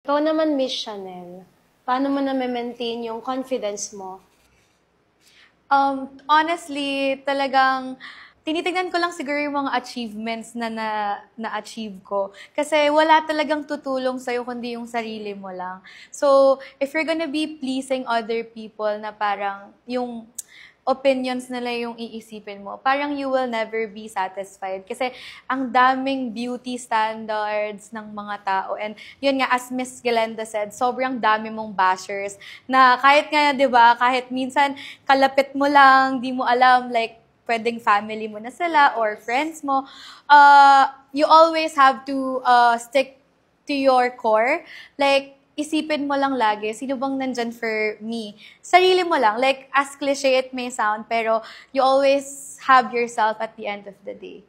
Ikaw naman, Miss Chanel, paano mo na-maintain yung confidence mo? Honestly, talagang tinitignan ko lang siguro yung mga achievements na-achieve ko. Kasi wala talagang tutulong sa'yo kundi yung sarili mo lang. So, if you're gonna be pleasing other people na parang yung opinions nila yung iisipin mo, parang you will never be satisfied. Kasi ang daming beauty standards ng mga tao. And yun nga, as Miss Glenda said, sobrang dami mong bashers na kahit nga, di ba, kahit minsan kalapit mo lang, di mo alam, like, pwedeng family mo na sila or friends mo, you always have to stick to your core. Like, isipin mo lang lagi, sino bang nandyan for me? Sarili mo lang. Like, as cliche it may sound, pero you always have yourself at the end of the day.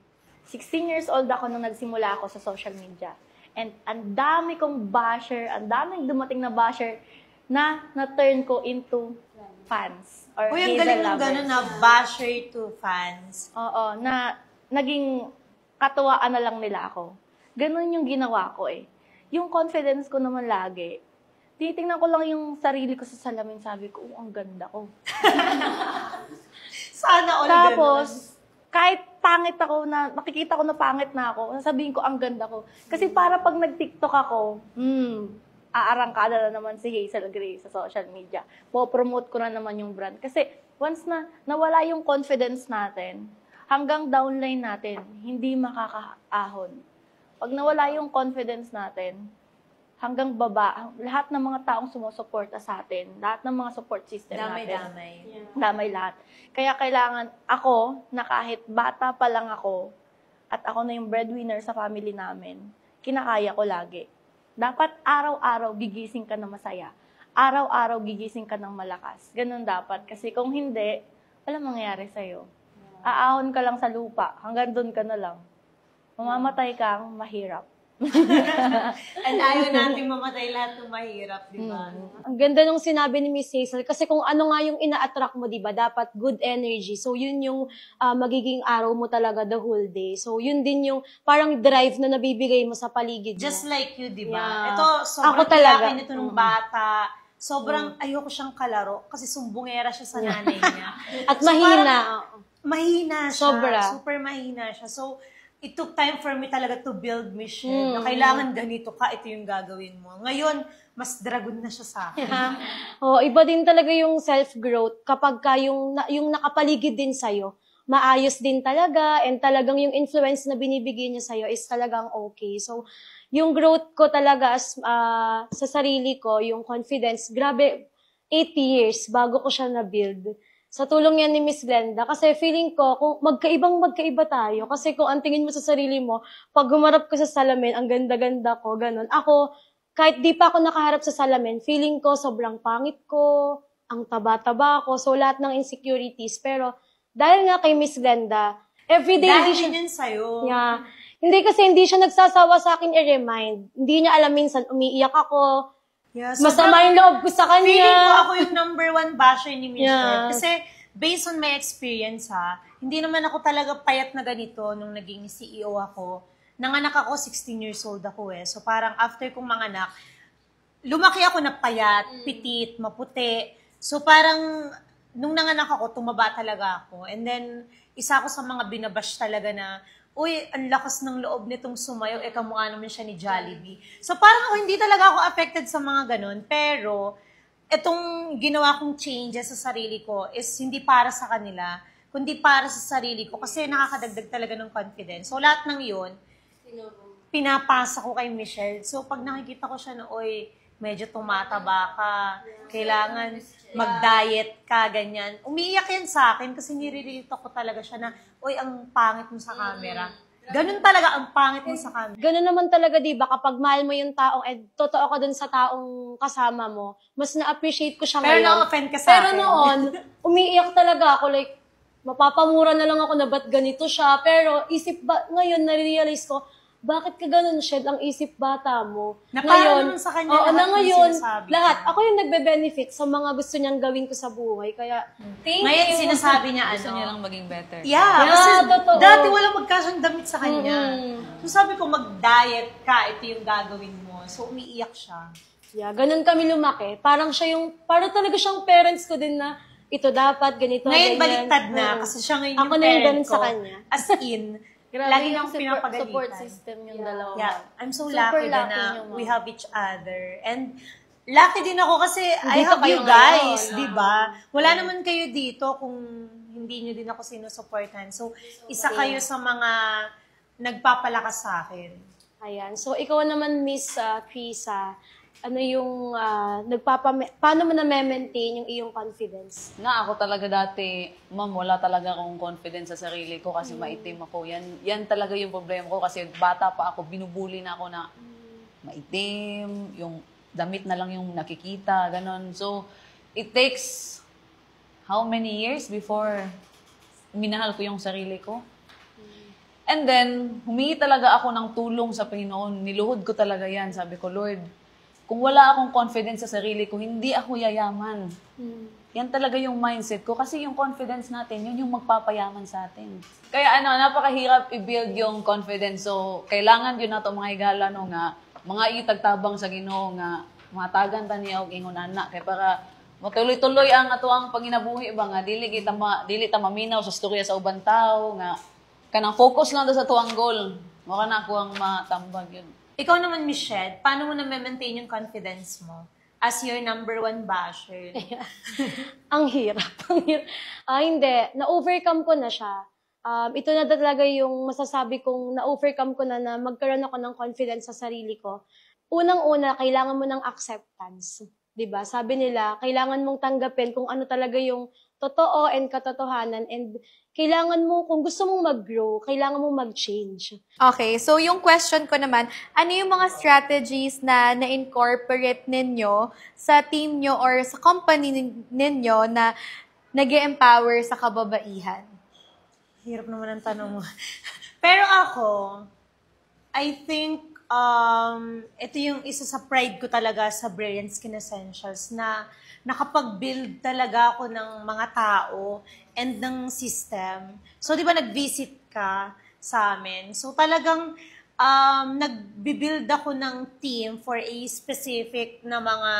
16 years old ako nung nagsimula ako sa social media. And ang dami kong basher, ang daming dumating na basher na na-turn ko into fans. Or Uy, ang Hazel galing ng lovers. gano'n na basher to fans. Oo, na naging katuwaan na lang nila ako. Ganun yung ginawa ko eh. Yung confidence ko naman lagi, titingnan ko lang yung sarili ko sa salamin, sabi ko, ang ganda ko. Sana all Tapos, kahit pangit ako na, makikita ko na pangit na ako, sasabihin ko, ang ganda ko. Kasi para pag nag-TikTok ako, aarangkada na naman si Hazel Gray sa social media. Po-promote ko na naman yung brand. Kasi once na nawala yung confidence natin, hanggang downline natin, hindi makakaahon. Pag nawala yung confidence natin, hanggang baba, lahat ng mga taong sumusuporta sa atin, lahat ng mga support system natin. Damay-damay. Damay lahat. Kaya kailangan ako, na kahit bata pa lang ako, at ako na yung breadwinner sa family namin, kinakaya ko lagi. Dapat araw-araw gigising ka na masaya. Araw-araw gigising ka ng malakas. Ganun dapat. Kasi kung hindi, walang mangyayari sa'yo. Aahon ka lang sa lupa. Hanggang doon ka na lang. Mamamatay kang mahirap. And ayaw natin mamatay lahat ng mahirap, di ba? Ang ganda nung sinabi ni Miss Hazel kasi kung ano nga yung ina-attract mo, di ba, dapat good energy. So, yun yung magiging araw mo talaga the whole day. So, yun din yung parang drive na nabibigay mo sa paligid mo. Just like you, di ba? Yeah. Ito, sobrang Ako talaga. iyakin ito nung bata. Sobrang ayoko siyang kalaro kasi sumbungera siya sa nanay niya. At So, mahina. parang mahina siya. Sobra. Super mahina siya. So, it took time for me talaga to build me siya. Na kailangan ganito ka, ito yung gagawin mo. Ngayon, mas dragon na siya sa akin. Oh, iba din talaga yung self-growth kapag ka yung nakapaligid din sa'yo. Maayos din talaga and talagang yung influence na binibigay niya sa'yo is talagang okay. So, yung growth ko talaga sa sarili ko, yung confidence, grabe, 8 years bago ko siya na-build. Sa tulong yan ni Miss Glenda. Kasi feeling ko, kung magkaiba tayo. Kasi kung ang tingin mo sa sarili mo, pag gumarap ka sa salamin, ang ganda-ganda ko, ganun. Ako, kahit di pa ako nakaharap sa salamin, feeling ko sobrang pangit ko, ang taba-taba ko, so lahat ng insecurities. Pero dahil nga kay Miss Glenda, everyday Dahil hindi siya... din yun sa'yo. Yeah. Hindi siya nagsasawa sa akin i-remind. Hindi niya alam minsan umiiyak ako. Yeah, Masama yung loob ko sa kanya. Feeling ko ako yung number 1 basher ni Miss Yeah. Kasi based on my experience hindi naman ako talaga payat na ganito nung naging CEO ako. Nanganak ako, 16 years old ako eh. So parang after kong manganak, lumaki ako na payat, pitit, maputi. So parang nung nanganak ako, tumaba talaga ako. And then isa ako sa mga binabash talaga na, uy, ang lakas ng loob nitong sumayaw, kamukha naman siya ni Jollibee. So parang ako, hindi talaga ako affected sa mga ganun, pero itong ginawa kong changes sa sarili ko is hindi para sa kanila, kundi para sa sarili ko kasi nakakadagdag talaga ng confidence. So lahat ng yun, pinapasa ko kay Michelle. So pag nakikita ko siya na, uy, medyo tumataba ka, kailangan mag-diet ka, ganyan. Umiiyak yan sa akin kasi nire-relate ko talaga siya na, uy, ang pangit mo sa camera. Ganun talaga ang pangit mo sa camera. Ganun naman talaga, di ba, kapag mahal mo yung taong, totoo ka dun sa taong kasama mo, mas na-appreciate ko siya Pero ngayon. na-offend ka sa Pero akin. noon, umiiyak talaga ako, like, mapapamura na lang ako na ba't ganito siya. Pero ngayon, nare-realize ko, bakit ka ganun, Shed? Ang isip bata mo. Na parang naman sa kanya oo, lahat na ng ngayon, sinasabi lahat. niya. Ako yung nagbe-benefit sa mga gusto niyang gawin ko sa buhay. Kaya, thank Ngayon, you. sinasabi niya, Gusto niya lang maging better. Yeah, Yeah, kasi totoo. dati walang magkasyang damit sa kanya. Mm-mm. So sabi ko, mag-diet ka, ito yung gagawin mo. So umiiyak siya. Yeah, ganun kami lumaki. Parang talaga siyang parents ko din na, ito dapat, ganito, Ngayon, ganyan. baliktad na, Oo. kasi siya ngayon Ako yung na yung parent ganun ko. sa kanya. As in, Grabe lagi yung yung pinapagalitan. support system yung dalawa. Yeah, I'm so Super lucky lucky na niyo, Ma'am. we have each other. And lucky din ako kasi I Dito have kayo you guys, ngayon, di ba? Wala naman kayo dito kung hindi nyo din ako sinusuportan. So, isa kayo sa mga nagpapalakas sa akin. Ayan. So, ikaw naman, Miss Krisa, ano yung, paano mo na-maintain yung iyong confidence? Ako talaga dati, ma'am, wala talaga akong confidence sa sarili ko kasi maitim ako. Yan talaga yung problema ko kasi bata pa ako, binubuli na ako na maitim, yung damit na lang yung nakikita, ganon. So, it takes how many years before minahal ko yung sarili ko? And then, humingi talaga ako ng tulong sa Panginoon. Niluhod ko talaga yan. Sabi ko, Lord, kung wala akong confidence sa sarili ko, hindi ako yayaman. Yan talaga yung mindset ko. Kasi yung confidence natin, yun yung magpapayaman sa atin. Kaya napakahirap i-build yung confidence. So, kailangan yun na ito mga higala nga, mga itagtabang sa Ginoo nga, matagan ta niya og ingon anak. Kaya para matuloy-tuloy ang ato ang panginabuhi ba nga, dili ta maminaw sa storya sa ubang tao nga, kanang focus lang sa tuang goal. Maka na ako ang matambag yun. Ikaw naman, Michelle, paano mo na-maintain yung confidence mo as your number one basher? Ang hirap. Hindi. Na-overcome ko na siya. Ito na talaga yung masasabi kong na-overcome ko na magkaroon ako ng confidence sa sarili ko. Unang-una, kailangan mo ng acceptance. 'Di ba? Sabi nila, kailangan mong tanggapin kung ano talaga yung totoo and katotohanan, and kailangan mo, kung gusto mong mag-grow, kailangan mong mag-change. Okay, so yung question ko naman, ano yung mga strategies na na-incorporate ninyo sa team nyo or sa company ninyo na nag-empower sa kababaihan? Hirap naman ang tanong mo. Pero ako, I think, ito yung isa sa pride ko talaga sa Brilliant Skin Essentials na nakapag-build talaga ako ng mga tao and ng system. So, di ba, nag-visit ka sa amin. So, talagang nag-build ako ng team for a specific na mga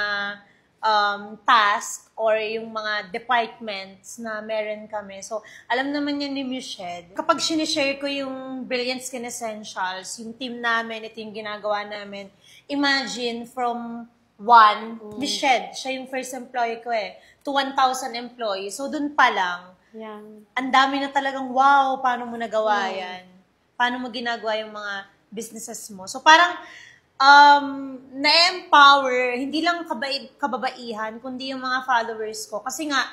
task or yung mga departments na meron kami. So, alam naman yan ni Michelle. Kapag sinishare ko yung Brilliant Skin Essentials, yung team namin, ito yung ginagawa namin, imagine from Michelle, siya yung first employee ko to 1,000 employees. So, dun pa lang, Yan. ang dami na talagang, wow, paano mo nagawa yan? Paano mo ginagawa yung mga businesses mo? So, parang, na-empower, hindi lang kababaihan, kundi yung mga followers ko. Kasi nga,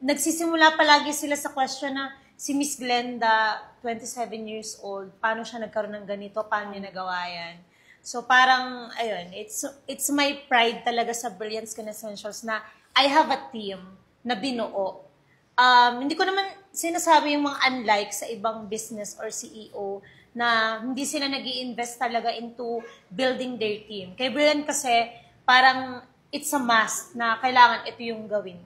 nagsisimula palagi sila sa question na, si Miss Glenda, 27 years old, paano siya nagkaroon ng ganito? Paano niya nagawa yan? So parang, ayun, it's my pride talaga sa Brilliant Skin Essentials na I have a team na binuo. Hindi ko naman sinasabi yung mga unlike sa ibang business or CEO na hindi sila nag-i-invest talaga into building their team. Kay Brilliant kasi, parang it's a must na kailangan ito yung gawin